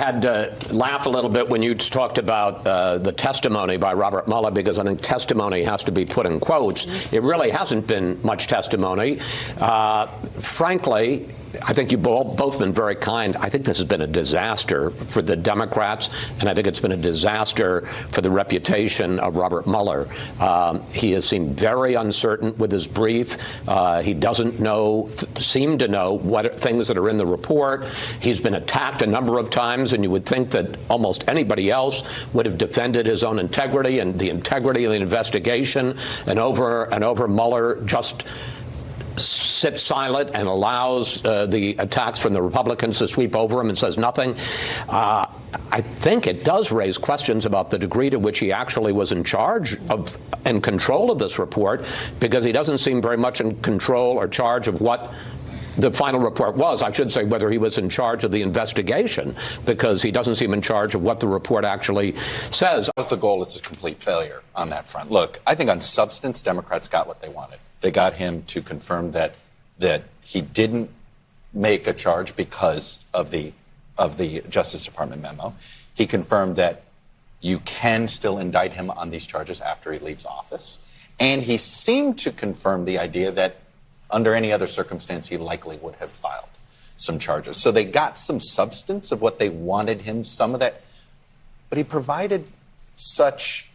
had to laugh a little bit when you talked about the testimony by Robert Mueller, because I think testimony has to be put in quotes. It really hasn't been much testimony. Frankly, I think you've both been very kind. I think this has been a disaster for the Democrats, and I think it's been a disaster for the reputation of Robert Mueller. He has seemed very uncertain with his brief. He doesn't seem to know what things that are in the report. He's been attacked a number of times, and you would think that almost anybody else would have defended his own integrity and the integrity of the investigation, and over Mueller just sits silent and allows the attacks from the Republicans to sweep over him and says nothing. I think it does raise questions about the degree to which he actually was in charge of and control of this report, because he doesn't seem very much in control or charge of what the final report was. I should say whether he was in charge of the investigation, because he doesn't seem in charge of what the report actually says. The goal is a complete failure on that front. Look, I think on substance, Democrats got what they wanted. They got him to confirm that he didn't make a charge because of the Justice Department memo. He confirmed that you can still indict him on these charges after he leaves office. And he seemed to confirm the idea that under any other circumstance, he likely would have filed some charges. So they got some substance of what they wanted him, some of that. But he provided such,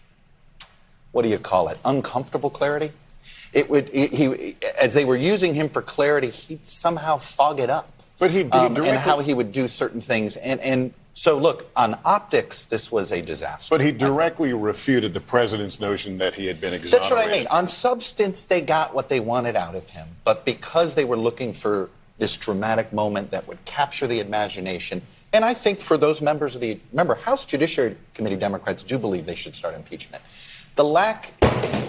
what do you call it, uncomfortable clarity. As they were using him for clarity, he'd somehow fog it up. But he directly, and how he would do certain things. And so, look, on optics, this was a disaster. But he directly refuted the president's notion that he had been exonerated. That's what I mean. On substance, they got what they wanted out of him. But because they were looking for this dramatic moment that would capture the imagination, and I think for those members of remember, House Judiciary Committee Democrats do believe they should start impeachment. The lack,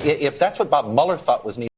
if that's what Bob Mueller thought was needed,